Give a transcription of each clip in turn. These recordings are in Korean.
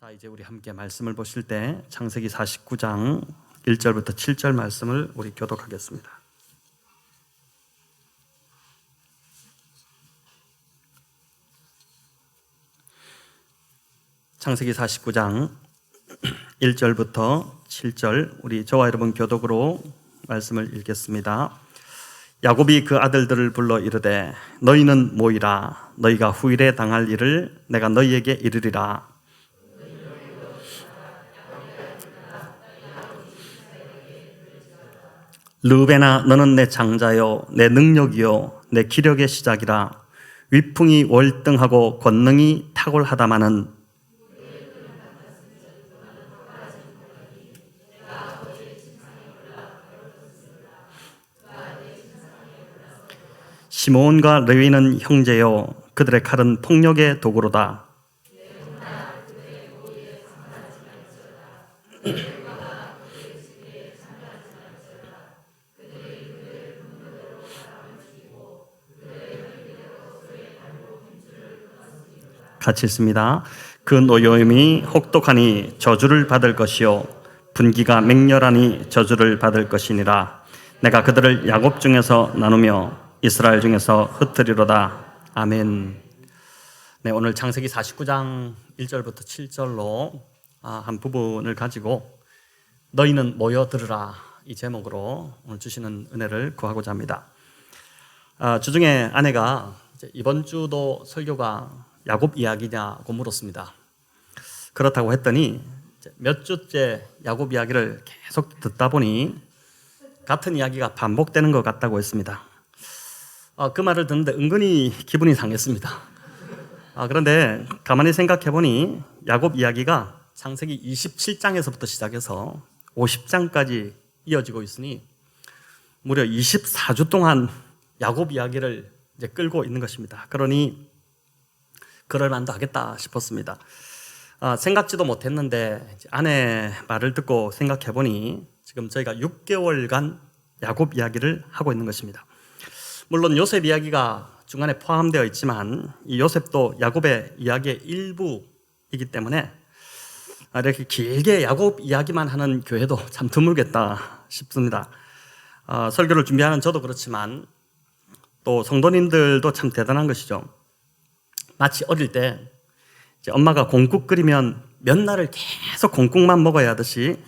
자, 이제 우리 함께 말씀을 보실 때 창세기 49장 1절부터 7절 말씀을 우리 교독하겠습니다. 창세기 49장 1절부터 7절 우리 저와 여러분 교독으로 말씀을 읽겠습니다. 야곱이 그 아들들을 불러 이르되 너희는 모이라. 너희가 후일에 당할 일을 내가 너희에게 이르리라. 르우벤아, 너는 내 장자요 내 능력이요 내 기력의 시작이라. 위풍이 월등하고 권능이 탁월하다마는 시므온과 레위는 형제요 그들의 칼은 폭력의 도구로다. 같이 읽습니다. 그 노여움이 혹독하니 저주를 받을 것이요 분기가 맹렬하니 저주를 받을 것이니라. 내가 그들을 야곱 중에서 나누며 이스라엘 중에서 흩트리로다. 아멘. 네, 오늘 창세기 49장 1절부터 7절로 한 부분을 가지고 너희는 모여들으라 이 제목으로 오늘 주시는 은혜를 구하고자 합니다. 주중에 아내가 이번 주도 설교가 야곱 이야기냐고 물었습니다. 그렇다고 했더니 몇 주째 야곱 이야기를 계속 듣다 보니 같은 이야기가 반복되는 것 같다고 했습니다. 그 말을 듣는데 은근히 기분이 상했습니다. 그런데 가만히 생각해 보니 야곱 이야기가 창세기 27장에서부터 시작해서 50장까지 이어지고 있으니 무려 24주 동안 야곱 이야기를 이제 끌고 있는 것입니다. 그러니 그럴 만도 하겠다 싶었습니다. 생각지도 못했는데 아내 말을 듣고 생각해 보니 지금 저희가 6개월간 야곱 이야기를 하고 있는 것입니다. 물론 요셉 이야기가 중간에 포함되어 있지만 이 요셉도 야곱의 이야기의 일부이기 때문에 이렇게 길게 야곱 이야기만 하는 교회도 참 드물겠다 싶습니다. 설교를 준비하는 저도 그렇지만 또 성도님들도 참 대단한 것이죠. 마치 어릴 때 엄마가 공국 끓이면 몇 날을 계속 공국만 먹어야 하듯이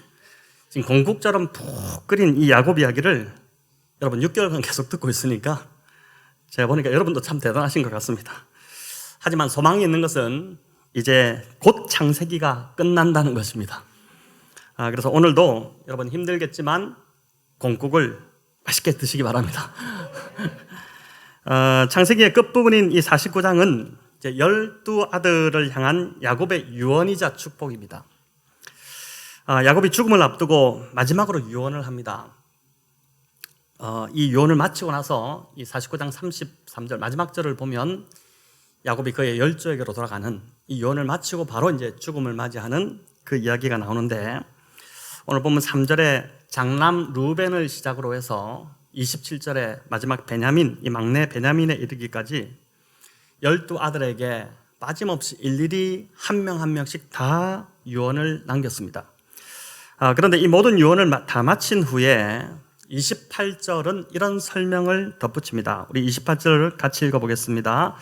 지금 공국처럼 푹 끓인 이 야곱 이야기를 여러분 6개월간 계속 듣고 있으니까 제가 보니까 여러분도 참 대단하신 것 같습니다. 하지만 소망이 있는 것은 이제 곧 창세기가 끝난다는 것입니다. 그래서 오늘도 여러분 힘들겠지만 공국을 맛있게 드시기 바랍니다. 창세기의 끝부분인 이 49장은 이제 12아들을 향한 야곱의 유언이자 축복입니다. 야곱이 죽음을 앞두고 마지막으로 유언을 합니다. 이 유언을 마치고 나서 이 49장 33절 마지막 절을 보면 야곱이 그의 열조에게로 돌아가는 이 유언을 마치고 바로 이제 죽음을 맞이하는 그 이야기가 나오는데 오늘 보면 3절에 장남 르우벤을 시작으로 해서 27절에 마지막 베냐민, 이 막내 베냐민에 이르기까지 12아들에게 빠짐없이 일일이 한 명 한 명씩 다 유언을 남겼습니다. 그런데 이 모든 유언을 다 마친 후에 28절은 이런 설명을 덧붙입니다. 우리 28절을 같이 읽어보겠습니다.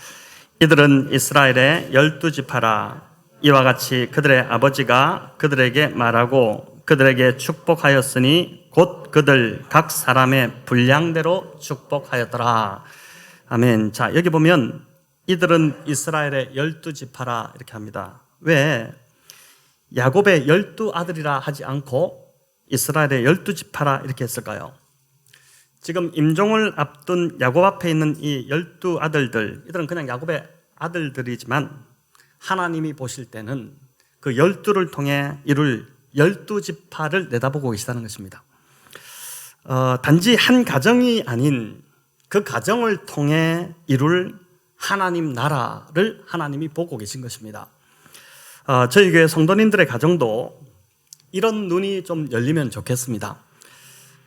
이들은 이스라엘의 12지파라. 이와 같이 그들의 아버지가 그들에게 말하고 그들에게 축복하였으니 곧 그들 각 사람의 분량대로 축복하였더라. 아멘. 자, 여기 보면 이들은 이스라엘의 12지파라 이렇게 합니다. 왜 야곱의 12아들이라 하지 않고 이스라엘의 12지파라 이렇게 했을까요? 지금 임종을 앞둔 야곱 앞에 있는 이 12아들들, 이들은 그냥 야곱의 아들들이지만 하나님이 보실 때는 그 12를 통해 이룰 12지파를 내다보고 계시다는 것입니다. 단지 한 가정이 아닌 그 가정을 통해 이룰 하나님 나라를 하나님이 보고 계신 것입니다. 저희 교회 성도님들의 가정도 이런 눈이 좀 열리면 좋겠습니다.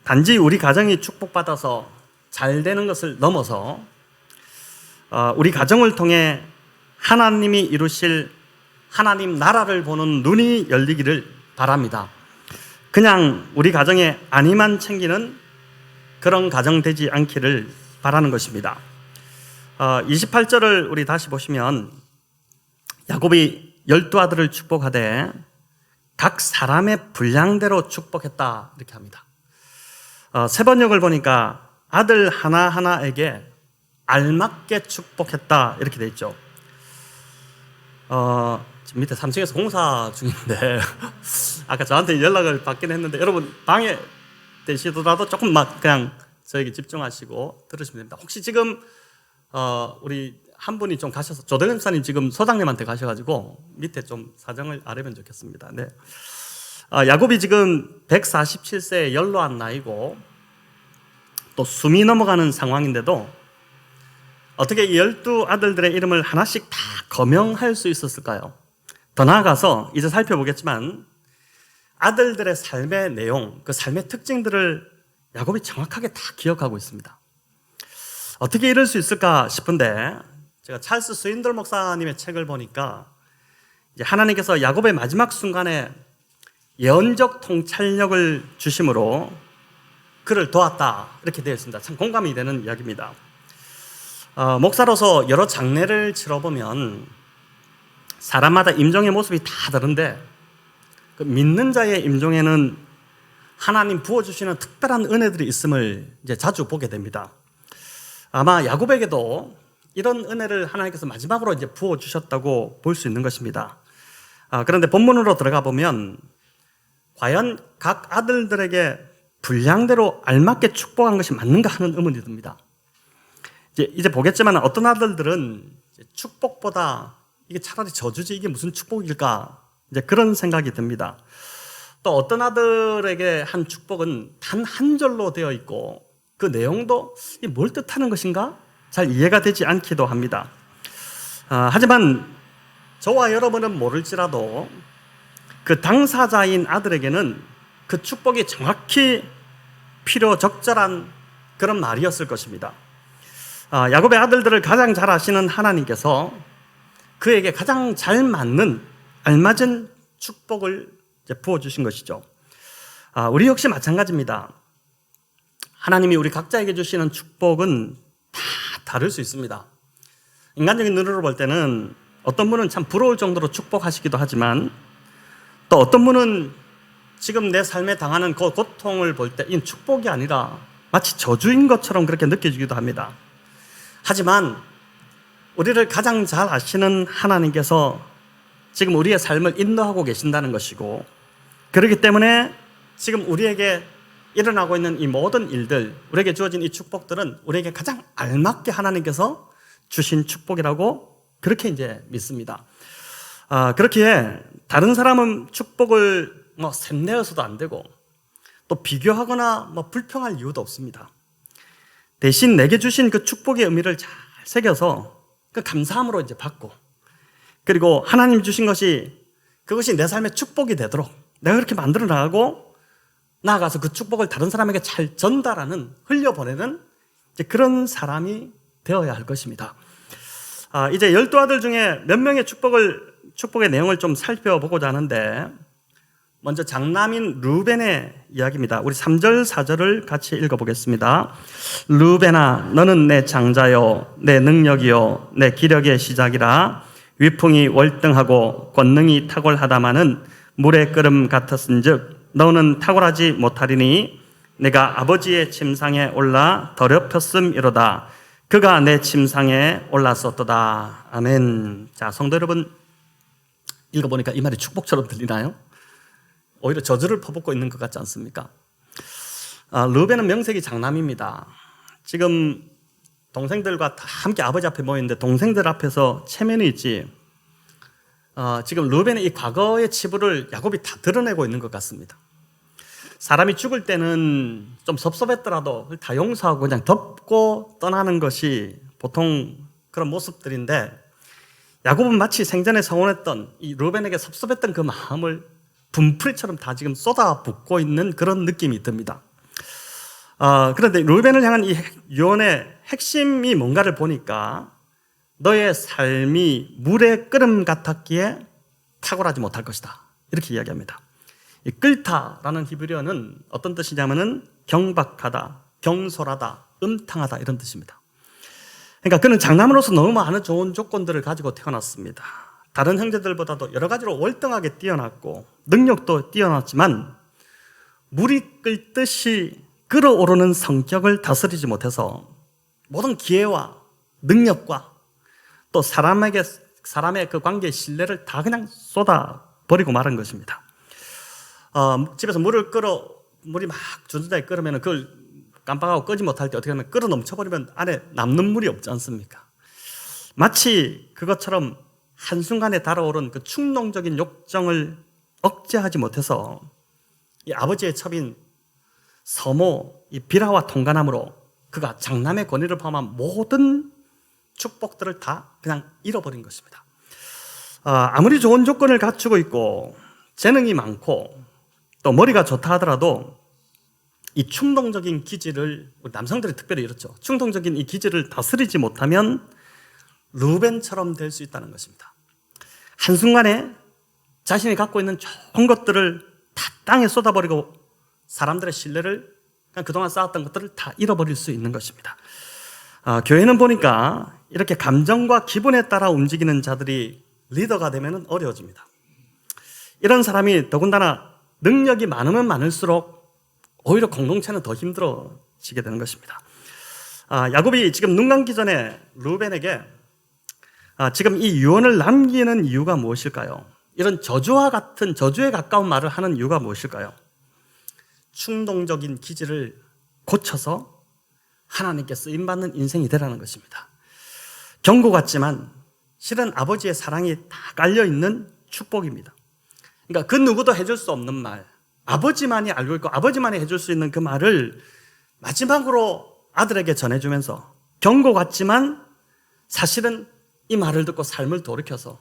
단지 우리 가정이 축복받아서 잘 되는 것을 넘어서 우리 가정을 통해 하나님이 이루실 하나님 나라를 보는 눈이 열리기를 바랍니다. 그냥 우리 가정에 안위만 챙기는 그런 가정 되지 않기를 바라는 것입니다. 28절을 우리 다시 보시면 야곱이 12아들을 축복하되 각 사람의 분량대로 축복했다 이렇게 합니다. 세 번역을 보니까 아들 하나하나에게 알맞게 축복했다 이렇게 돼 있죠. 지금 밑에 3층에서 공사 중인데 아까 저한테 연락을 받긴 했는데 여러분 방해 되시더라도 조금만 그냥 저에게 집중하시고 들으시면 됩니다. 혹시 지금 우리 한 분이 좀 가셔서 조대림 목사님 지금 소장님한테 가셔가지고 밑에 좀 사정을 알으면 좋겠습니다. 네. 야곱이 지금 147세에 연로한 나이고 또 숨이 넘어가는 상황인데도 어떻게 이 12아들들의 이름을 하나씩 다 거명할 수 있었을까요? 더 나아가서 이제 살펴보겠지만 아들들의 삶의 내용, 그 삶의 특징들을 야곱이 정확하게 다 기억하고 있습니다. 어떻게 이럴 수 있을까 싶은데 제가 찰스 스윈들 목사님의 책을 보니까 이제 하나님께서 야곱의 마지막 순간에 예언적 통찰력을 주심으로 그를 도왔다 이렇게 되어 있습니다. 참 공감이 되는 이야기입니다. 목사로서 여러 장례를 치러보면 사람마다 임종의 모습이 다 다른데 그 믿는 자의 임종에는 하나님 부어주시는 특별한 은혜들이 있음을 이제 자주 보게 됩니다. 아마 야곱에게도 이런 은혜를 하나님께서 마지막으로 이제 부어주셨다고 볼 수 있는 것입니다. 그런데 본문으로 들어가 보면 과연 각 아들들에게 분량대로 알맞게 축복한 것이 맞는가 하는 의문이 듭니다. 이제 보겠지만 어떤 아들들은 축복보다 이게 차라리 저주지 이게 무슨 축복일까 이제 그런 생각이 듭니다. 또 어떤 아들에게 한 축복은 단 한 절로 되어 있고 그 내용도 뭘 뜻하는 것인가 잘 이해가 되지 않기도 합니다. 하지만 저와 여러분은 모를지라도 그 당사자인 아들에게는 그 축복이 정확히 필요 적절한 그런 말이었을 것입니다. 야곱의 아들들을 가장 잘 아시는 하나님께서 그에게 가장 잘 맞는 알맞은 축복을 부어주신 것이죠. 우리 역시 마찬가지입니다. 하나님이 우리 각자에게 주시는 축복은 다 다를 수 있습니다. 인간적인 눈으로 볼 때는 어떤 분은 참 부러울 정도로 축복하시기도 하지만 또 어떤 분은 지금 내 삶에 당하는 그 고통을 볼 때 이 축복이 아니라 마치 저주인 것처럼 그렇게 느껴지기도 합니다. 하지만 우리를 가장 잘 아시는 하나님께서 지금 우리의 삶을 인도하고 계신다는 것이고 그렇기 때문에 지금 우리에게 일어나고 있는 이 모든 일들, 우리에게 주어진 이 축복들은 우리에게 가장 알맞게 하나님께서 주신 축복이라고 그렇게 이제 믿습니다. 그렇기에 다른 사람은 축복을 샘내어서도 안 되고 또 비교하거나 불평할 이유도 없습니다. 대신 내게 주신 그 축복의 의미를 잘 새겨서 그 감사함으로 이제 받고 그리고 하나님 주신 그것이 내 삶의 축복이 되도록 내가 그렇게 만들어 나가고 나아가서 그 축복을 다른 사람에게 잘 전달하는 흘려보내는 이제 그런 사람이 되어야 할 것입니다. 이제 12아들 중에 몇 명의 축복의 내용을 좀 살펴보고자 하는데 먼저 장남인 르벤의 이야기입니다. 우리 3절 4절을 같이 읽어보겠습니다. 르벤아 너는 내 장자요 내 능력이요 내 기력의 시작이라 위풍이 월등하고 권능이 탁월하다마는 물의 끓음 같았은즉 너는 탁월하지 못하리니 내가 아버지의 침상에 올라 더럽혔음이로다. 그가 내 침상에 올랐었도다. 아멘. 자, 성도 여러분 읽어보니까 이 말이 축복처럼 들리나요? 오히려 저주를 퍼붓고 있는 것 같지 않습니까? 르벤은 명색이 장남입니다. 지금 동생들과 다 함께 아버지 앞에 모였는데 동생들 앞에서 체면이 있지 지금 르벤의 이 과거의 치부를 야곱이 다 드러내고 있는 것 같습니다. 사람이 죽을 때는 좀 섭섭했더라도 다 용서하고 그냥 덮고 떠나는 것이 보통 그런 모습들인데 야곱은 마치 생전에 서운했던 이 르벤에게 섭섭했던 그 마음을 분풀이처럼 다 지금 쏟아붓고 있는 그런 느낌이 듭니다. 그런데 르벤을 향한 이 유언의 핵심이 뭔가를 보니까 너의 삶이 물의 끓음 같았기에 탁월하지 못할 것이다. 이렇게 이야기합니다. 이 끓다라는 히브리어는 어떤 뜻이냐면은 경박하다, 경솔하다, 음탕하다 이런 뜻입니다. 그러니까 그는 장남으로서 너무 많은 좋은 조건들을 가지고 태어났습니다. 다른 형제들보다도 여러 가지로 월등하게 뛰어났고 능력도 뛰어났지만 물이 끓듯이 끓어오르는 성격을 다스리지 못해서 모든 기회와 능력과 또 사람의 그 관계의 신뢰를 다 그냥 쏟아버리고 말은 것입니다. 집에서 물이 막 준수하게 끓으면 그걸 깜빡하고 끄지 못할 때 어떻게 하면 끓어 넘쳐버리면 안에 남는 물이 없지 않습니까? 마치 그것처럼 한순간에 달아오른 그 충동적인 욕정을 억제하지 못해서 이 아버지의 첩인 서모, 이 비라와 통간함으로 그가 장남의 권위를 포함한 모든 축복들을 다 그냥 잃어버린 것입니다. 아무리 좋은 조건을 갖추고 있고 재능이 많고 또 머리가 좋다 하더라도 이 충동적인 기질을, 우리 남성들이 특별히 이렇죠. 충동적인 이 기질을 다스리지 못하면 루벤처럼 될 수 있다는 것입니다. 한순간에 자신이 갖고 있는 좋은 것들을 다 땅에 쏟아버리고 사람들의 신뢰를, 그냥 그동안 쌓았던 것들을 다 잃어버릴 수 있는 것입니다. 교회는 보니까 이렇게 감정과 기분에 따라 움직이는 자들이 리더가 되면 어려워집니다. 이런 사람이 더군다나 능력이 많으면 많을수록 오히려 공동체는 더 힘들어지게 되는 것입니다. 야곱이 지금 눈 감기 전에 루벤에게 지금 이 유언을 남기는 이유가 무엇일까요? 이런 저주와 같은, 저주에 가까운 말을 하는 이유가 무엇일까요? 충동적인 기질을 고쳐서 하나님께 쓰임받는 인생이 되라는 것입니다. 경고 같지만 실은 아버지의 사랑이 다 깔려있는 축복입니다. 그러니까 그 누구도 해줄 수 없는 말, 아버지만이 알고 있고 아버지만이 해줄 수 있는 그 말을 마지막으로 아들에게 전해주면서 경고 같지만 사실은 이 말을 듣고 삶을 돌이켜서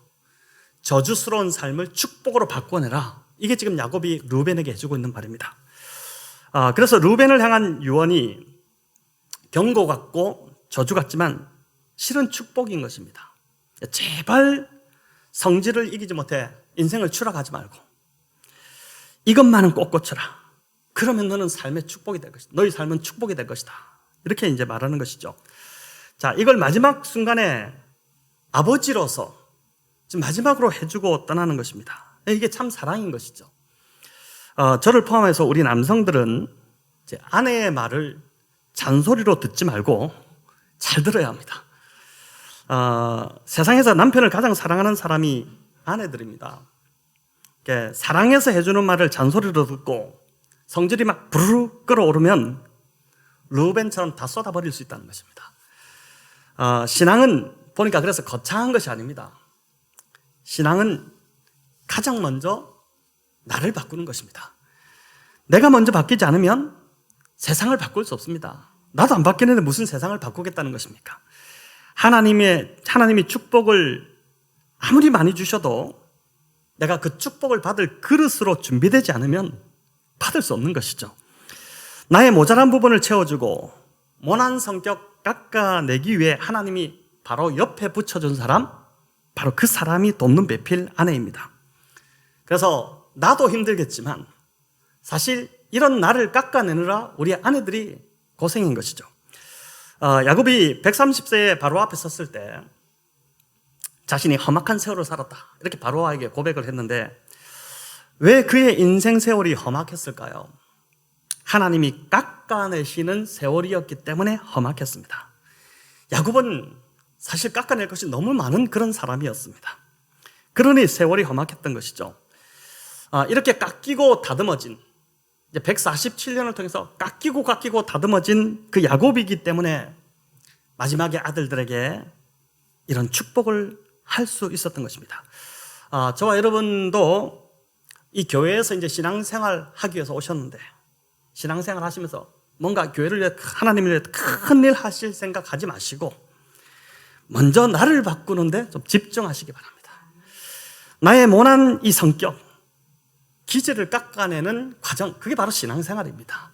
저주스러운 삶을 축복으로 바꿔내라. 이게 지금 야곱이 루벤에게 해주고 있는 말입니다. 그래서 루벤을 향한 유언이 경고 같고 저주 같지만 실은 축복인 것입니다. 제발 성질을 이기지 못해 인생을 추락하지 말고 이것만은 꼭 고쳐라. 그러면 너는 삶의 축복이 될 것이다. 너희 삶은 축복이 될 것이다. 이렇게 이제 말하는 것이죠. 자, 이걸 마지막 순간에 아버지로서 지금 마지막으로 해주고 떠나는 것입니다. 이게 참 사랑인 것이죠. 저를 포함해서 우리 남성들은 이제 아내의 말을 잔소리로 듣지 말고 잘 들어야 합니다. 세상에서 남편을 가장 사랑하는 사람이 아내들입니다. 사랑해서 해주는 말을 잔소리로 듣고 성질이 막 부르르 끓어오르면 루벤처럼 다 쏟아버릴 수 있다는 것입니다. 신앙은 보니까 그래서 거창한 것이 아닙니다. 신앙은 가장 먼저 나를 바꾸는 것입니다. 내가 먼저 바뀌지 않으면 세상을 바꿀 수 없습니다. 나도 안 바뀌는데 무슨 세상을 바꾸겠다는 것입니까? 하나님이 축복을 아무리 많이 주셔도 내가 그 축복을 받을 그릇으로 준비되지 않으면 받을 수 없는 것이죠. 나의 모자란 부분을 채워주고 모난 성격 깎아내기 위해 하나님이 바로 옆에 붙여준 사람, 바로 그 사람이 돕는 배필 아내입니다. 그래서 나도 힘들겠지만 사실 이런 나를 깎아내느라 우리 아내들이 고생인 것이죠. 야곱이 130세에 바로 앞에 섰을 때 자신이 험악한 세월을 살았다, 이렇게 바로에게 고백을 했는데 왜 그의 인생 세월이 험악했을까요? 하나님이 깎아내시는 세월이었기 때문에 험악했습니다. 야곱은 사실 깎아낼 것이 너무 많은 그런 사람이었습니다. 그러니 세월이 험악했던 것이죠. 이렇게 깎이고 다듬어진, 이제 147년을 통해서 깎이고 다듬어진 그 야곱이기 때문에 마지막에 아들들에게 이런 축복을 할 수 있었던 것입니다. 저와 여러분도 이 교회에서 이제 신앙생활 하기 위해서 오셨는데, 신앙생활 하시면서 뭔가 교회를 위해, 하나님을 위해 큰일 하실 생각 하지 마시고 먼저 나를 바꾸는데 좀 집중하시기 바랍니다. 나의 모난 이 성격, 기질을 깎아내는 과정, 그게 바로 신앙생활입니다.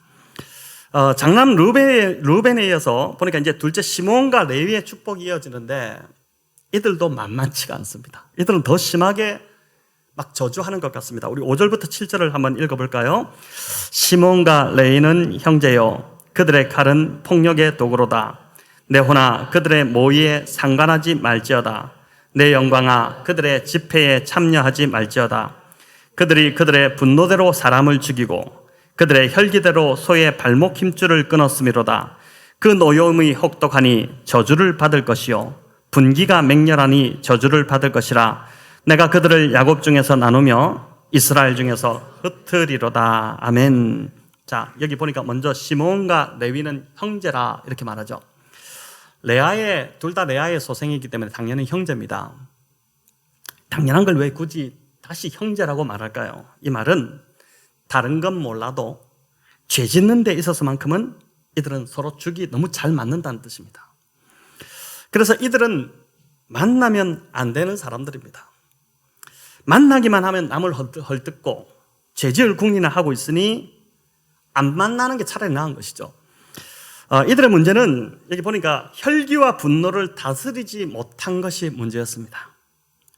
장남 루벤에 이어서 보니까 이제 둘째 시몬과 레위의 축복이 이어지는데 이들도 만만치가 않습니다. 이들은 더 심하게 막 저주하는 것 같습니다. 우리 5절부터 7절을 한번 읽어볼까요? 시몬과 레위는 형제요, 그들의 칼은 폭력의 도구로다. 내 호나 그들의 모의에 상관하지 말지어다. 내 영광아 그들의 집회에 참여하지 말지어다. 그들이 그들의 분노대로 사람을 죽이고 그들의 혈기대로 소의 발목 힘줄을 끊었음이로다. 그 노여움이 혹독하니 저주를 받을 것이요 분기가 맹렬하니 저주를 받을 것이라. 내가 그들을 야곱 중에서 나누며 이스라엘 중에서 흩으리로다. 아멘. 자, 여기 보니까 먼저 시몬과 레위는 형제라 이렇게 말하죠. 둘 다 레아의 소생이기 때문에 당연히 형제입니다. 당연한 걸 왜 굳이 다시 형제라고 말할까요? 이 말은 다른 건 몰라도 죄 짓는 데 있어서만큼은 이들은 서로 죽이 너무 잘 맞는다는 뜻입니다. 그래서 이들은 만나면 안 되는 사람들입니다. 만나기만 하면 남을 헐뜯고 죄지을 궁리나 하고 있으니 안 만나는 게 차라리 나은 것이죠. 이들의 문제는 여기 보니까 혈기와 분노를 다스리지 못한 것이 문제였습니다.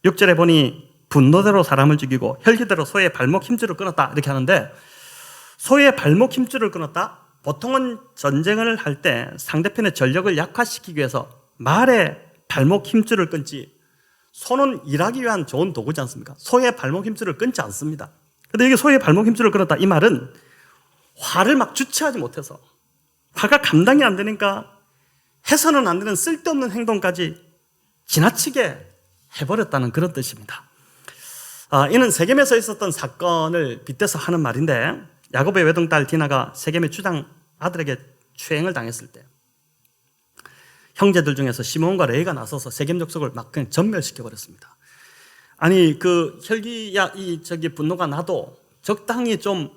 6절에 보니 분노대로 사람을 죽이고 혈기대로 소의 발목 힘줄을 끊었다 이렇게 하는데, 소의 발목 힘줄을 끊었다? 보통은 전쟁을 할 때 상대편의 전력을 약화시키기 위해서 말의 발목 힘줄을 끊지, 소는 일하기 위한 좋은 도구지 않습니까? 소의 발목 힘줄을 끊지 않습니다. 근데 이게 소의 발목 힘줄을 끊었다, 이 말은 화를 막 주체하지 못해서, 화가 감당이 안 되니까 해서는 안 되는 쓸데없는 행동까지 지나치게 해버렸다는 그런 뜻입니다. 이는 세겜에서 있었던 사건을 빗대서 하는 말인데, 야곱의 외동딸 디나가 세겜의 주장 아들에게 추행을 당했을 때 형제들 중에서 시몬과 레위가 나서서 세겜 족속을 막 그냥 전멸시켜 버렸습니다. 아니, 그 혈기야 분노가 나도 적당히 좀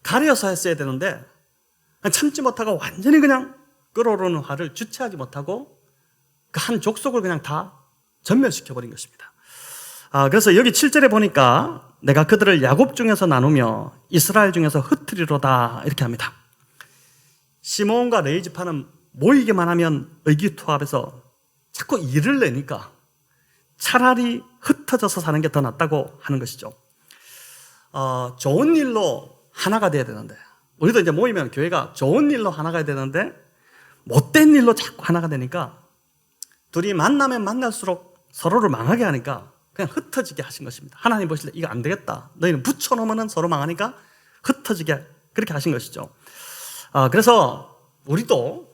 가려서 했어야 되는데 참지 못하고 완전히 그냥 끓어오르는 화를 주체하지 못하고 그 한 족속을 그냥 다 전멸시켜 버린 것입니다. 그래서 여기 7절에 보니까 내가 그들을 야곱 중에서 나누며 이스라엘 중에서 흩으리로다 이렇게 합니다. 시몬과 레위 지파는 모이기만 하면 의기투합해서 자꾸 일을 내니까 차라리 흩어져서 사는 게 더 낫다고 하는 것이죠. 좋은 일로 하나가 돼야 되는데, 우리도 이제 모이면 교회가 좋은 일로 하나가 돼야 되는데 못된 일로 자꾸 하나가 되니까 둘이 만나면 만날수록 서로를 망하게 하니까 그냥 흩어지게 하신 것입니다. 하나님 보실 때 이거 안 되겠다, 너희는 붙여놓으면 서로 망하니까 흩어지게 그렇게 하신 것이죠. 그래서 우리도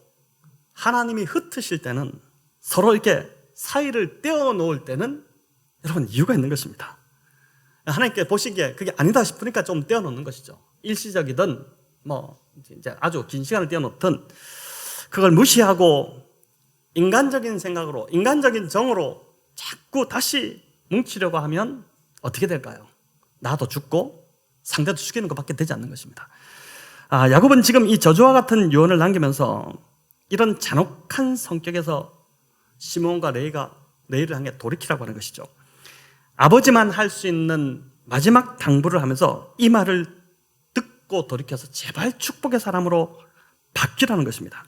하나님이 흩으실 때는, 서로 이렇게 사이를 떼어놓을 때는 여러분 이유가 있는 것입니다. 하나님께 보시기에 그게 아니다 싶으니까 좀 떼어놓는 것이죠. 일시적이든 뭐 이제 아주 긴 시간을 떼어놓든, 그걸 무시하고 인간적인 생각으로, 인간적인 정으로 자꾸 다시 뭉치려고 하면 어떻게 될까요? 나도 죽고 상대도 죽이는 것밖에 되지 않는 것입니다. 야곱은 지금 이 저주와 같은 유언을 남기면서 이런 잔혹한 성격에서 시몬과 레위를 향해 돌이키라고 하는 것이죠. 아버지만 할 수 있는 마지막 당부를 하면서 이 말을 듣고 돌이켜서 제발 축복의 사람으로 바뀌라는 것입니다.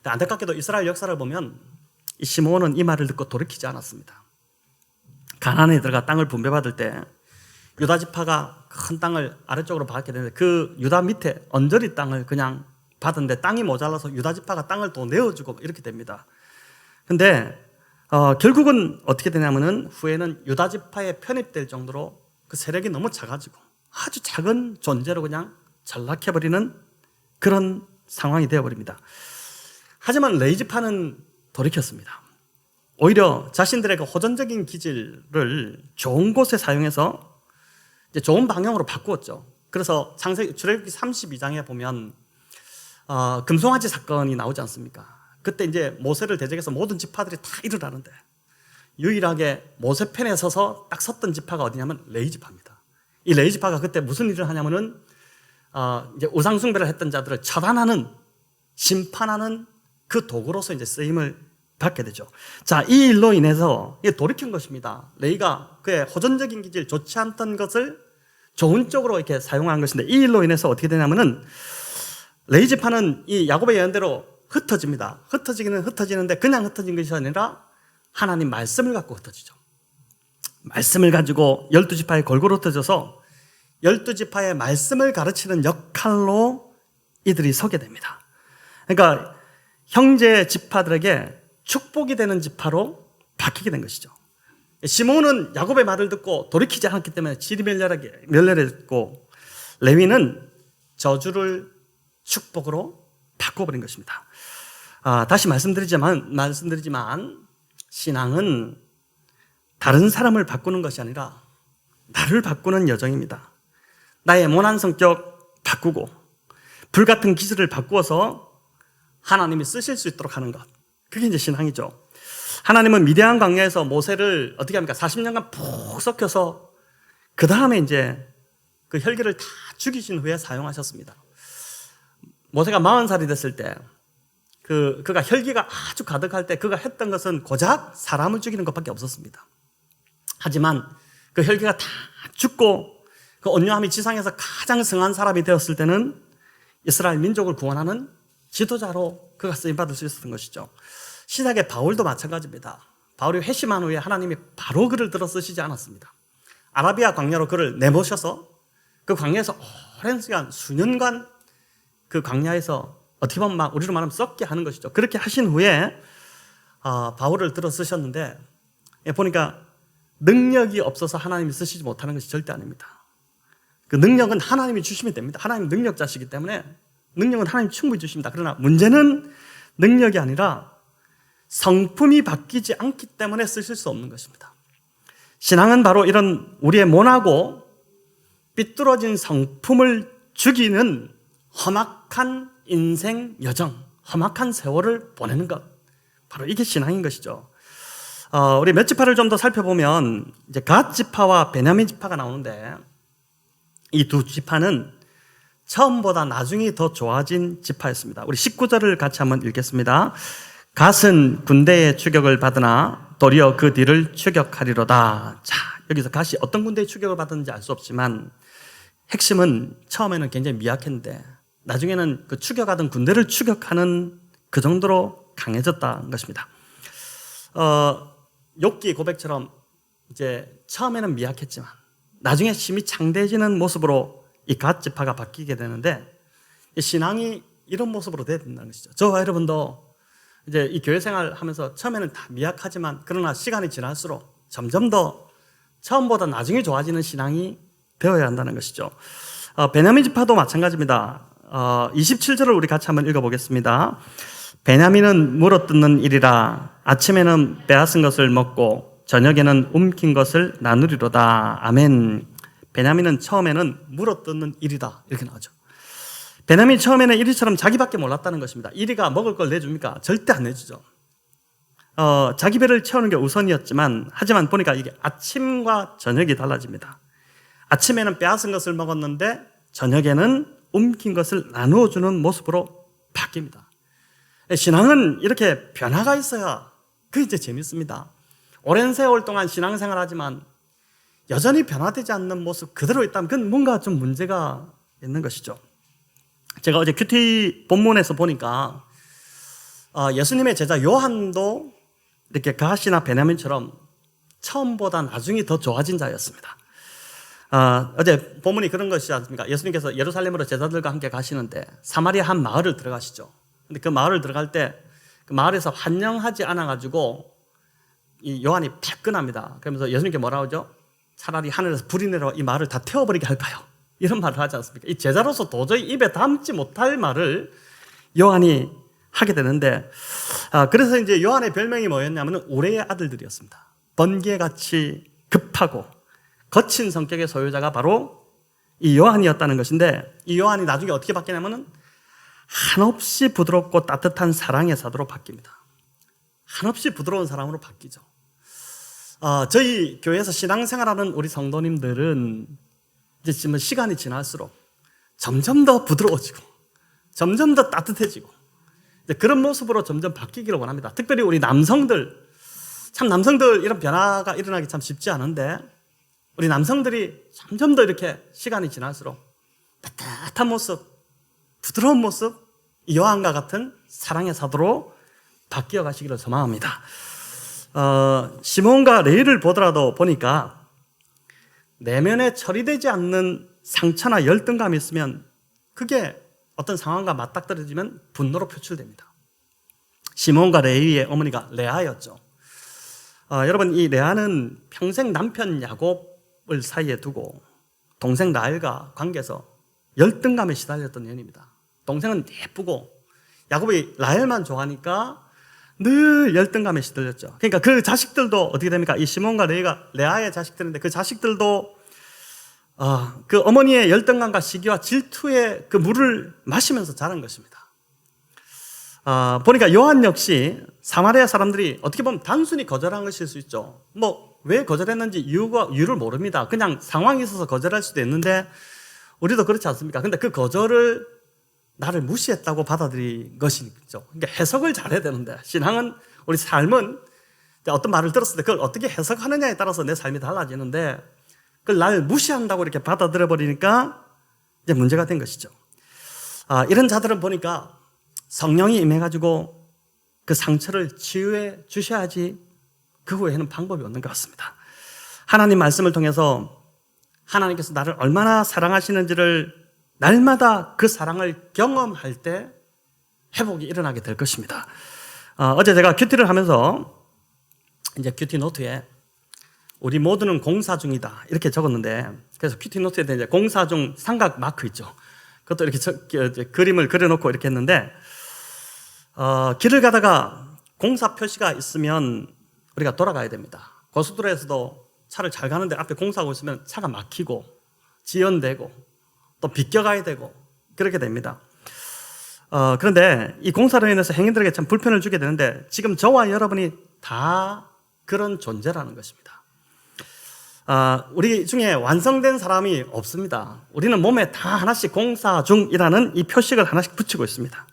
안타깝게도 이스라엘 역사를 보면 이 시몬은 이 말을 듣고 돌이키지 않았습니다. 가나안에 들어가 땅을 분배받을 때 유다 지파가 큰 땅을 아래쪽으로 받게 되는데, 그 유다 밑에 언저리 땅을 그냥 받은데 땅이 모자라서 유다 지파가 땅을 또 내어주고 이렇게 됩니다. 근데 결국은 어떻게 되냐면은 후에는 유다 지파에 편입될 정도로 그 세력이 너무 작아지고 아주 작은 존재로 그냥 전락해버리는 그런 상황이 되어버립니다. 하지만 레위 지파는 돌이켰습니다. 오히려 자신들의 그 호전적인 기질을 좋은 곳에 사용해서 이제 좋은 방향으로 바꾸었죠. 그래서 출애굽기 32장에 보면 금송아지 사건이 나오지 않습니까? 그때 이제 모세를 대적해서 모든 지파들이 다 일을 하는데 유일하게 모세 편에 서서 딱 섰던 지파가 어디냐면 레위 지파입니다. 이 레위 지파가 그때 무슨 일을 하냐면은 이제 우상 숭배를 했던 자들을 처단하는, 심판하는 그 도구로서 이제 쓰임을 받게 되죠. 자, 이 일로 인해서 이게 돌이킨 것입니다. 레위가 그의 호전적인 기질, 좋지 않던 것을 좋은 쪽으로 이렇게 사용한 것인데, 이 일로 인해서 어떻게 되냐면은 레위 지파는 이 야곱의 예언대로 흩어집니다. 흩어지기는 흩어지는데 그냥 흩어진 것이 아니라 하나님 말씀을 갖고 흩어지죠. 말씀을 가지고 12지파에 골고루 터져서 12지파의 말씀을 가르치는 역할로 이들이 서게 됩니다. 그러니까 형제 지파들에게 축복이 되는 지파로 바뀌게 된 것이죠. 시몬은 야곱의 말을 듣고 돌이키지 않았기 때문에 질이 멸렬했고, 레위는 저주를 축복으로 바꿔버린 것입니다. 다시 말씀드리지만 신앙은 다른 사람을 바꾸는 것이 아니라 나를 바꾸는 여정입니다. 나의 모난 성격 바꾸고 불같은 기질을 바꾸어서 하나님이 쓰실 수 있도록 하는 것, 그게 이제 신앙이죠. 하나님은 미디안 광야에서 모세를 어떻게 합니까? 40년간 푹 썩혀서 그 다음에 이제 그 혈기를 다 죽이신 후에 사용하셨습니다. 모세가 40살이 됐을 때 그가 혈기가 아주 가득할 때 그가 했던 것은 고작 사람을 죽이는 것밖에 없었습니다. 하지만 그 혈기가 다 죽고 그 온유함이 지상에서 가장 성한 사람이 되었을 때는 이스라엘 민족을 구원하는 지도자로 그가 쓰임받을 수 있었던 것이죠. 신약의 바울도 마찬가지입니다. 바울이 회심한 후에 하나님이 바로 그를 들어 쓰시지 않았습니다. 아라비아 광야로 그를 내모셔서 그 광야에서 오랜 시간 수년간 그 광야에서 어떻게 보면 막 우리로 말하면 썩게 하는 것이죠. 그렇게 하신 후에 바울을 들어 쓰셨는데 보니까 능력이 없어서 하나님이 쓰시지 못하는 것이 절대 아닙니다. 그 능력은 하나님이 주시면 됩니다. 하나님 능력자시기 때문에 능력은 하나님 충분히 주십니다. 그러나 문제는 능력이 아니라 성품이 바뀌지 않기 때문에 쓰실 수 없는 것입니다. 신앙은 바로 이런 우리의 모나고 삐뚤어진 성품을 죽이는 험악한 인생 여정, 험악한 세월을 보내는 것, 바로 이게 신앙인 것이죠. 우리 몇 지파를 좀 더 살펴보면 이제 갓 지파와 베냐민 지파가 나오는데, 이 두 지파는 처음보다 나중에 더 좋아진 지파였습니다. 우리 19절을 같이 한번 읽겠습니다. 갓은 군대의 추격을 받으나 도리어 그 뒤를 추격하리로다. 자, 여기서 갓이 어떤 군대의 추격을 받았는지 알 수 없지만 핵심은 처음에는 굉장히 미약했는데 나중에는 그 추격하던 군대를 추격하는 그 정도로 강해졌다는 것입니다. 욥기 고백처럼 이제 처음에는 미약했지만 나중에 힘이 창대해지는 모습으로 이 갓 지파가 바뀌게 되는데, 신앙이 이런 모습으로 돼야 된다는 것이죠. 저와 여러분도 이제 이 교회 생활 하면서 처음에는 다 미약하지만 그러나 시간이 지날수록 점점 더 처음보다 나중에 좋아지는 신앙이 되어야 한다는 것이죠. 베냐민 지파도 마찬가지입니다. 27절을 우리 같이 한번 읽어보겠습니다. 베냐민은 물어뜯는 일이라 아침에는 빼앗은 것을 먹고 저녁에는 움킨 것을 나누리로다. 아멘. 베냐민은 처음에는 물어뜯는 일이다, 이렇게 나오죠. 베냐민이 처음에는 이리처럼 자기밖에 몰랐다는 것입니다. 이리가 먹을 걸 내줍니까? 절대 안 내주죠. 자기 배를 채우는 게 우선이었지만, 하지만 보니까 이게 아침과 저녁이 달라집니다. 아침에는 빼앗은 것을 먹었는데 저녁에는 움킨 것을 나누어 주는 모습으로 바뀝니다. 신앙은 이렇게 변화가 있어야 그게 이제 재밌습니다. 오랜 세월 동안 신앙생활 하지만 여전히 변화되지 않는 모습 그대로 있다면 그건 뭔가 좀 문제가 있는 것이죠. 제가 어제 큐티 본문에서 보니까 예수님의 제자 요한도 이렇게 갓이나 베냐민처럼 처음보다 나중에 더 좋아진 자였습니다. 어제 본문이 그런 것이지 않습니까? 예수님께서 예루살렘으로 제자들과 함께 가시는데 사마리아 한 마을을 들어가시죠. 근데 그 마을을 들어갈 때 그 마을에서 환영하지 않아가지고 이 요한이 발끈합니다. 그러면서 예수님께 뭐라고 하죠? 차라리 하늘에서 불이 내려 이 말을 다 태워버리게 할까요? 이런 말을 하지 않습니까? 이 제자로서 도저히 입에 담지 못할 말을 요한이 하게 되는데, 그래서 이제 요한의 별명이 뭐였냐면 우레의 아들들이었습니다. 번개같이 급하고 거친 성격의 소유자가 바로 이 요한이었다는 것인데, 이 요한이 나중에 어떻게 바뀌냐면은 한없이 부드럽고 따뜻한 사랑의 사도로 바뀝니다. 한없이 부드러운 사람으로 바뀌죠. 저희 교회에서 신앙생활하는 우리 성도님들은 이제 지금 시간이 지날수록 점점 더 부드러워지고 점점 더 따뜻해지고 그런 모습으로 점점 바뀌기를 원합니다. 특별히 우리 남성들, 참 남성들 이런 변화가 일어나기 참 쉽지 않은데 우리 남성들이 점점 더 이렇게 시간이 지날수록 따뜻한 모습, 부드러운 모습, 요한과 같은 사랑의 사도로 바뀌어 가시기를 소망합니다. 시몬과 레위를 보더라도 보니까 내면에 처리되지 않는 상처나 열등감이 있으면 그게 어떤 상황과 맞닥뜨려지면 분노로 표출됩니다. 시몬과 레위의 어머니가 레아였죠. 여러분, 이 레아는 평생 남편 야곱을 사이에 두고 동생 라헬과 관계에서 열등감에 시달렸던 년입니다. 동생은 예쁘고 야곱이 라헬만 좋아하니까 늘 열등감에 시달렸죠. 그러니까 그 자식들도 어떻게 됩니까? 이 시몬과 레위가 레아의 자식들인데 그 자식들도 그 어머니의 열등감과 시기와 질투의 그 물을 마시면서 자란 것입니다. 보니까 요한 역시 사마리아 사람들이 어떻게 보면 단순히 거절한 것일 수 있죠. 왜 거절했는지 이유를 모릅니다. 그냥 상황이 있어서 거절할 수도 있는데 우리도 그렇지 않습니까? 근데 그 거절을 나를 무시했다고 받아들인 것이죠. 그러니까 해석을 잘해야 되는데 신앙은 우리 삶은 어떤 말을 들었을 때 그걸 어떻게 해석하느냐에 따라서 내 삶이 달라지는데 그걸 날 무시한다고 이렇게 받아들여 버리니까 이제 문제가 된 것이죠. 이런 자들은 보니까 성령이 임해가지고 그 상처를 치유해 주셔야지 그 후에는 방법이 없는 것 같습니다. 하나님 말씀을 통해서 하나님께서 나를 얼마나 사랑하시는지를 날마다 그 사랑을 경험할 때 회복이 일어나게 될 것입니다. 어제 제가 큐티를 하면서 이제 큐티 노트에 우리 모두는 공사 중이다 이렇게 적었는데 그래서 큐티 노트에 이제 공사 중 삼각 마크 있죠. 그것도 이렇게 그림을 그려놓고 이렇게 했는데 길을 가다가 공사 표시가 있으면 우리가 돌아가야 됩니다. 고속도로에서도 차를 잘 가는데 앞에 공사하고 있으면 차가 막히고 지연되고 또 비껴가야 되고 그렇게 됩니다. 그런데 이 공사로 인해서 행인들에게 참 불편을 주게 되는데 지금 저와 여러분이 다 그런 존재라는 것입니다. 우리 중에 완성된 사람이 없습니다. 우리는 몸에 다 하나씩 공사 중이라는 이 표식을 하나씩 붙이고 있습니다.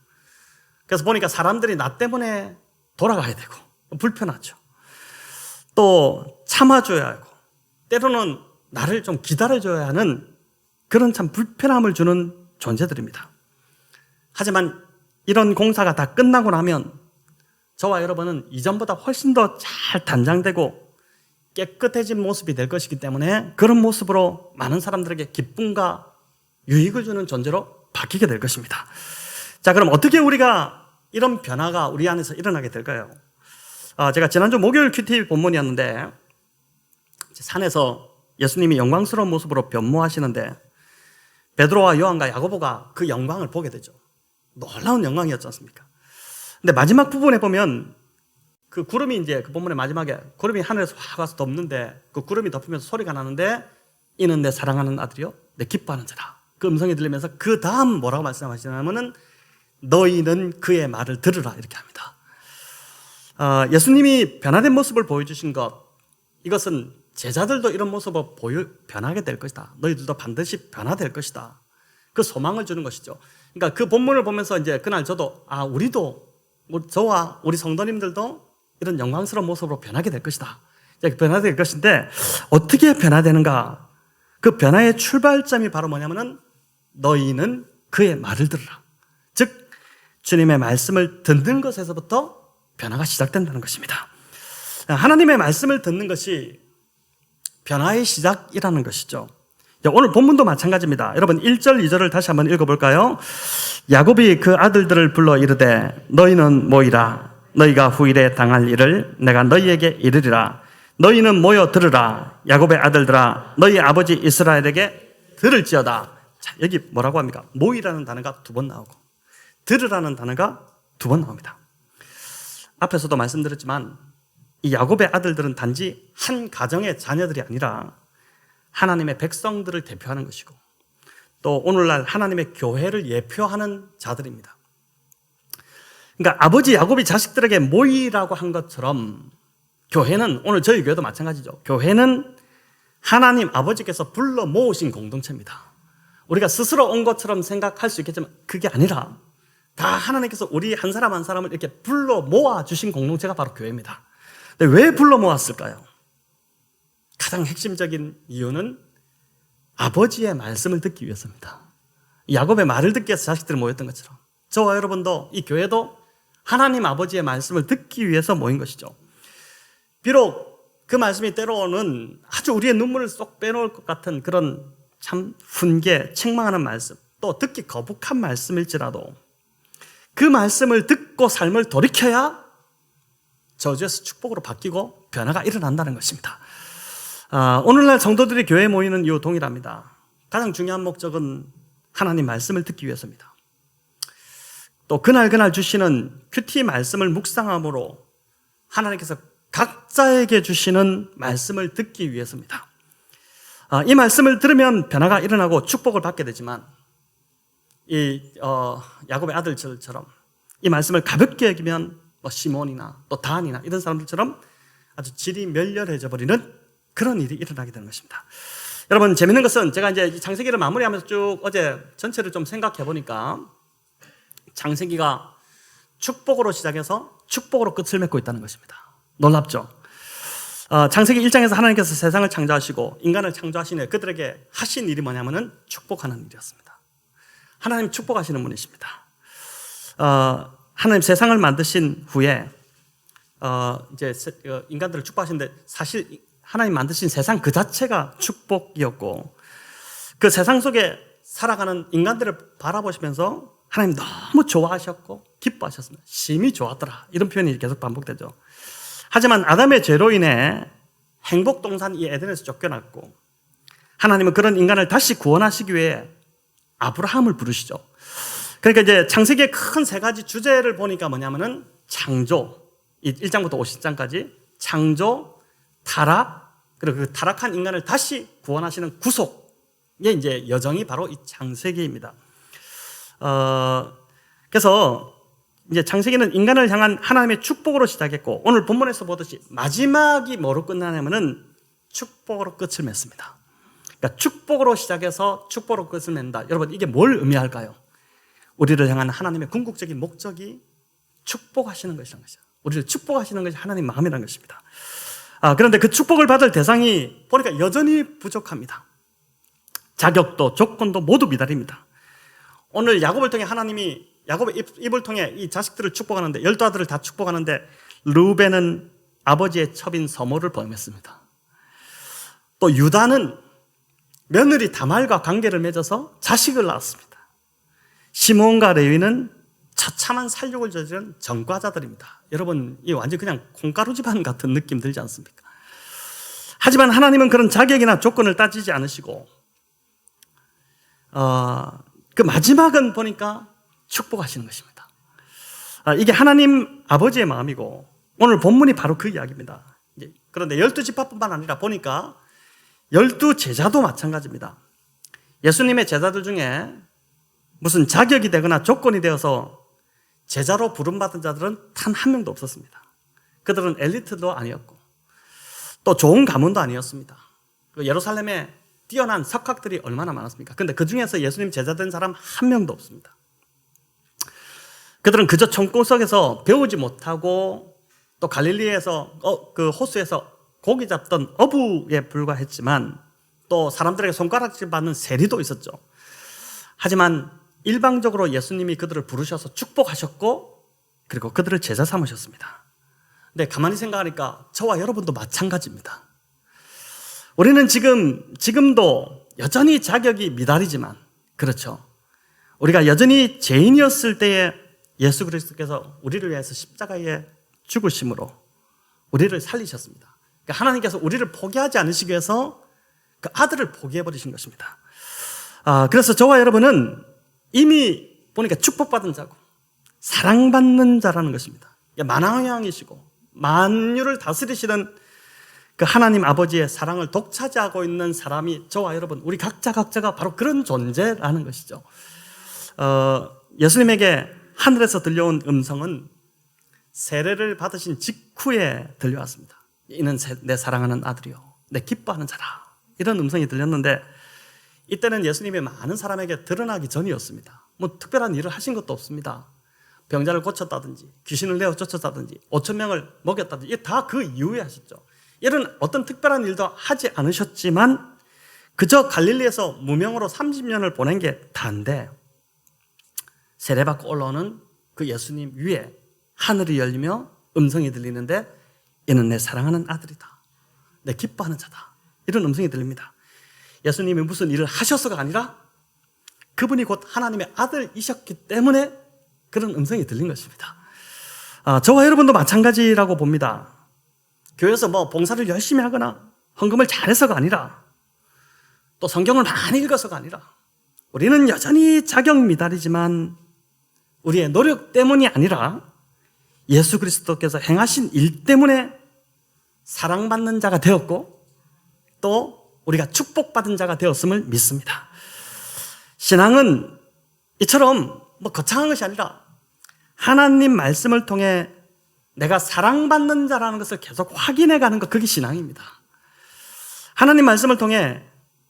그래서 보니까 사람들이 나 때문에 돌아가야 되고 불편하죠. 또 참아줘야 하고 때로는 나를 좀 기다려줘야 하는 그런 참 불편함을 주는 존재들입니다. 하지만 이런 공사가 다 끝나고 나면 저와 여러분은 이전보다 훨씬 더 잘 단장되고 깨끗해진 모습이 될 것이기 때문에 그런 모습으로 많은 사람들에게 기쁨과 유익을 주는 존재로 바뀌게 될 것입니다. 자, 그럼 어떻게 우리가 이런 변화가 우리 안에서 일어나게 될까요? 제가 지난주 목요일 큐티 본문이었는데 산에서 예수님이 영광스러운 모습으로 변모하시는데 베드로와 요한과 야고보가 그 영광을 보게 되죠. 놀라운 영광이었지 않습니까? 근데 마지막 부분에 보면 그 구름이 이제 그 본문의 마지막에 구름이 하늘에서 확 와서 덮는데 그 구름이 덮이면서 소리가 나는데 이는 내 사랑하는 아들이요 내 기뻐하는 자라. 그 음성이 들리면서 그 다음 뭐라고 말씀하시냐면은 너희는 그의 말을 들으라 이렇게 합니다. 예수님이 변화된 모습을 보여주신 것 이것은 제자들도 이런 모습으로 변하게 될 것이다. 너희들도 반드시 변화될 것이다. 그 소망을 주는 것이죠. 그러니까 그 본문을 보면서 이제 그날 저도 우리도 저와 우리 성도님들도 이런 영광스러운 모습으로 변하게 될 것이다. 변화될 것인데 어떻게 변화되는가? 그 변화의 출발점이 바로 뭐냐면은 너희는 그의 말을 들으라. 즉 주님의 말씀을 듣는 것에서부터 변화가 시작된다는 것입니다. 하나님의 말씀을 듣는 것이 변화의 시작이라는 것이죠. 오늘 본문도 마찬가지입니다. 여러분 1절, 2절을 다시 한번 읽어볼까요? 야곱이 그 아들들을 불러 이르되 너희는 모이라. 너희가 후일에 당할 일을 내가 너희에게 이르리라. 너희는 모여 들으라. 야곱의 아들들아 너희 아버지 이스라엘에게 들을지어다. 자, 여기 뭐라고 합니까? 모이라는 단어가 2번 나오고 들으라는 단어가 2번 나옵니다. 앞에서도 말씀드렸지만 이 야곱의 아들들은 단지 한 가정의 자녀들이 아니라 하나님의 백성들을 대표하는 것이고 또 오늘날 하나님의 교회를 예표하는 자들입니다. 그러니까 아버지 야곱이 자식들에게 모이라고 한 것처럼 교회는 오늘 저희 교회도 마찬가지죠. 교회는 하나님 아버지께서 불러 모으신 공동체입니다. 우리가 스스로 온 것처럼 생각할 수 있겠지만 그게 아니라 다 하나님께서 우리 한 사람 한 사람을 이렇게 불러 모아주신 공동체가 바로 교회입니다. 근데 왜 불러 모았을까요? 가장 핵심적인 이유는 아버지의 말씀을 듣기 위해서입니다. 야곱의 말을 듣기 위해서 자식들이 모였던 것처럼 저와 여러분도 이 교회도 하나님 아버지의 말씀을 듣기 위해서 모인 것이죠. 비록 그 말씀이 때로는 아주 우리의 눈물을 쏙 빼놓을 것 같은 그런 참 훈계, 책망하는 말씀, 또 듣기 거북한 말씀일지라도 그 말씀을 듣고 삶을 돌이켜야 저주에서 축복으로 바뀌고 변화가 일어난다는 것입니다. 오늘날 성도들이 교회에 모이는 이유 동일합니다. 가장 중요한 목적은 하나님 말씀을 듣기 위해서입니다. 또 그날 주시는 큐티 말씀을 묵상함으로 하나님께서 각자에게 주시는 말씀을 듣기 위해서입니다. 이 말씀을 들으면 변화가 일어나고 축복을 받게 되지만 야곱의 아들처럼 이 말씀을 가볍게 여기면 시몬이나 또 단이나 이런 사람들처럼 아주 질이 멸렬해져 버리는 그런 일이 일어나게 되는 것입니다. 여러분, 재밌는 것은 제가 이제 창세기를 마무리하면서 쭉 어제 전체를 좀 생각해 보니까 창세기가 축복으로 시작해서 축복으로 끝을 맺고 있다는 것입니다. 놀랍죠? 창세기 1장에서 하나님께서 세상을 창조하시고 인간을 창조하신 후에 그들에게 하신 일이 뭐냐면은 축복하는 일이었습니다. 하나님 축복하시는 분이십니다. 하나님 세상을 만드신 후에 이제 인간들을 축복하시는데 사실 하나님 만드신 세상 그 자체가 축복이었고 그 세상 속에 살아가는 인간들을 바라보시면서 하나님 너무 좋아하셨고 기뻐하셨습니다. 심히 좋았더라. 이런 표현이 계속 반복되죠. 하지만 아담의 죄로 인해 행복동산 이 에덴에서 쫓겨났고 하나님은 그런 인간을 다시 구원하시기 위해 아브라함을 부르시죠. 그러니까 이제 창세기의 큰 세 가지 주제를 보니까 뭐냐면은 창조, 1장부터 50장까지 창조, 타락, 그리고 그 타락한 인간을 다시 구원하시는 구속의 이제 여정이 바로 이 창세기입니다. 그래서 이제 창세기는 인간을 향한 하나님의 축복으로 시작했고 오늘 본문에서 보듯이 마지막이 뭐로 끝나냐면은 축복으로 끝을 맺습니다. 그러니까 축복으로 시작해서 축복으로 끝을 맺는다. 여러분, 이게 뭘 의미할까요? 우리를 향한 하나님의 궁극적인 목적이 축복하시는 것이라는 것이죠. 우리를 축복하시는 것이 하나님 마음이라는 것입니다. 그런데 그 축복을 받을 대상이 보니까 여전히 부족합니다. 자격도 조건도 모두 미달입니다. 오늘 야곱을 통해 하나님이 야곱의 입을 통해 이 자식들을 축복하는데 12아들을 다 축복하는데 르우벤은 아버지의 첩인 서모를 범했습니다. 또 유다는 며느리 다말과 관계를 맺어서 자식을 낳았습니다. 시몬과 레위는 처참한 살육을 저지른 전과자들입니다. 여러분, 이 완전 그냥 콩가루 집안 같은 느낌 들지 않습니까? 하지만 하나님은 그런 자격이나 조건을 따지지 않으시고 그 마지막은 보니까 축복하시는 것입니다. 이게 하나님 아버지의 마음이고 오늘 본문이 바로 그 이야기입니다. 그런데 12지파뿐만 아니라 보니까 12제자도 마찬가지입니다. 예수님의 제자들 중에 무슨 자격이 되거나 조건이 되어서 제자로 부름받은 자들은 단 한 명도 없었습니다. 그들은 엘리트도 아니었고 또 좋은 가문도 아니었습니다. 예루살렘에 뛰어난 석학들이 얼마나 많았습니까? 그런데 그 중에서 예수님 제자된 사람 한 명도 없습니다. 그들은 그저 총구석에서 배우지 못하고 또 갈릴리에서 그 호수에서 고기 잡던 어부에 불과했지만 또 사람들에게 손가락질 받는 세리도 있었죠. 하지만 일방적으로 예수님이 그들을 부르셔서 축복하셨고 그리고 그들을 제자 삼으셨습니다. 근데 가만히 생각하니까 저와 여러분도 마찬가지입니다. 우리는 지금도 여전히 자격이 미달이지만 그렇죠. 우리가 여전히 죄인이었을 때에 예수 그리스도께서 우리를 위해서 십자가에 죽으심으로 우리를 살리셨습니다. 그러니까 하나님께서 우리를 포기하지 않으시기 위해서 그 아들을 포기해버리신 것입니다. 그래서 저와 여러분은 이미 보니까 축복받은 자고 사랑받는 자라는 것입니다. 만왕왕이시고 만유를 다스리시는 그 하나님 아버지의 사랑을 독차지하고 있는 사람이 저와 여러분, 우리 각자가 바로 그런 존재라는 것이죠. 예수님에게 하늘에서 들려온 음성은 세례를 받으신 직후에 들려왔습니다. 이는 내 사랑하는 아들이요 내 기뻐하는 자라. 이런 음성이 들렸는데 이때는 예수님이 많은 사람에게 드러나기 전이었습니다. 뭐 특별한 일을 하신 것도 없습니다. 병자를 고쳤다든지 귀신을 내어 쫓았다든지 5,000명을 먹였다든지 이게 다 그 이후에 하셨죠. 이런 어떤 특별한 일도 하지 않으셨지만 그저 갈릴리에서 무명으로 30년을 보낸 게 다인데 세례받고 올라오는 그 예수님 위에 하늘이 열리며 음성이 들리는데 이는 내 사랑하는 아들이다. 내 기뻐하는 자다. 이런 음성이 들립니다. 예수님이 무슨 일을 하셔서가 아니라 그분이 곧 하나님의 아들이셨기 때문에 그런 음성이 들린 것입니다. 저와 여러분도 마찬가지라고 봅니다. 교회에서 봉사를 열심히 하거나 헌금을 잘해서가 아니라 또 성경을 많이 읽어서가 아니라 우리는 여전히 자격 미달이지만 우리의 노력 때문이 아니라 예수 그리스도께서 행하신 일 때문에 사랑받는 자가 되었고 또 우리가 축복받은 자가 되었음을 믿습니다. 신앙은 이처럼 거창한 것이 아니라 하나님 말씀을 통해 내가 사랑받는 자라는 것을 계속 확인해 가는 것, 그게 신앙입니다. 하나님 말씀을 통해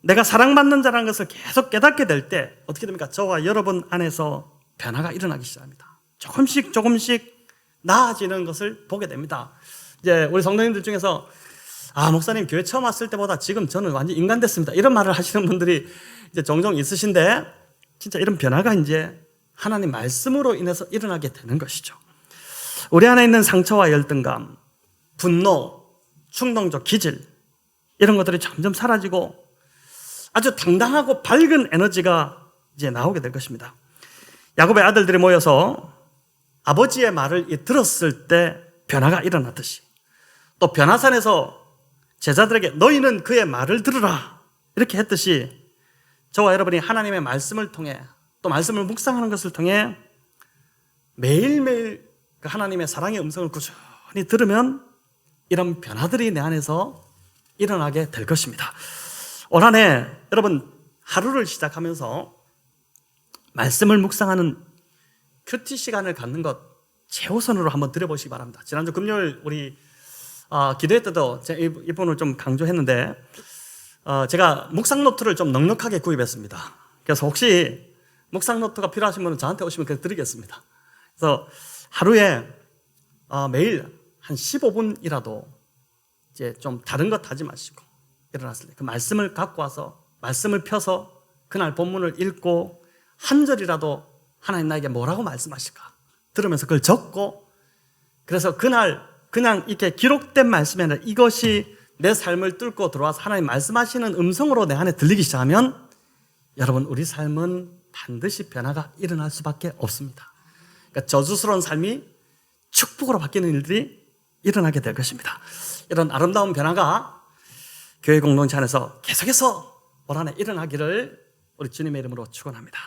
내가 사랑받는 자라는 것을 계속 깨닫게 될 때 어떻게 됩니까? 저와 여러분 안에서 변화가 일어나기 시작합니다. 조금씩 나아지는 것을 보게 됩니다. 이제 우리 성도님들 중에서 목사님 교회 처음 왔을 때보다 지금 저는 완전 인간 됐습니다. 이런 말을 하시는 분들이 이제 종종 있으신데 진짜 이런 변화가 이제 하나님 말씀으로 인해서 일어나게 되는 것이죠. 우리 안에 있는 상처와 열등감, 분노, 충동적 기질 이런 것들이 점점 사라지고 아주 당당하고 밝은 에너지가 이제 나오게 될 것입니다. 야곱의 아들들이 모여서 아버지의 말을 들었을 때 변화가 일어났듯이 또 변화산에서 제자들에게 너희는 그의 말을 들으라 이렇게 했듯이 저와 여러분이 하나님의 말씀을 통해 또 말씀을 묵상하는 것을 통해 매일매일 그 하나님의 사랑의 음성을 꾸준히 들으면 이런 변화들이 내 안에서 일어나게 될 것입니다. 올 한 해 여러분 하루를 시작하면서 말씀을 묵상하는 큐티 시간을 갖는 것 최우선으로 한번 드려보시기 바랍니다. 지난주 금요일 우리 기도회 때도 제가 이 부분을 좀 강조했는데 제가 묵상 노트를 좀 넉넉하게 구입했습니다. 그래서 혹시 묵상 노트가 필요하신 분은 저한테 오시면 그냥 드리겠습니다. 그래서 하루에 매일 한 15분이라도 이제 좀 다른 것 하지 마시고 일어났을 때 그 말씀을 갖고 와서 말씀을 펴서 그날 본문을 읽고 한 절이라도 하나님 나에게 뭐라고 말씀하실까 들으면서 그걸 적고 그래서 그날 그냥 이렇게 기록된 말씀이 아니라 이것이 내 삶을 뚫고 들어와서 하나님 말씀하시는 음성으로 내 안에 들리기 시작하면 여러분 우리 삶은 반드시 변화가 일어날 수밖에 없습니다. 그러니까 저주스러운 삶이 축복으로 바뀌는 일들이 일어나게 될 것입니다. 이런 아름다운 변화가 교회 공동체 안에서 계속해서 올 한 해 일어나기를 우리 주님의 이름으로 축원합니다.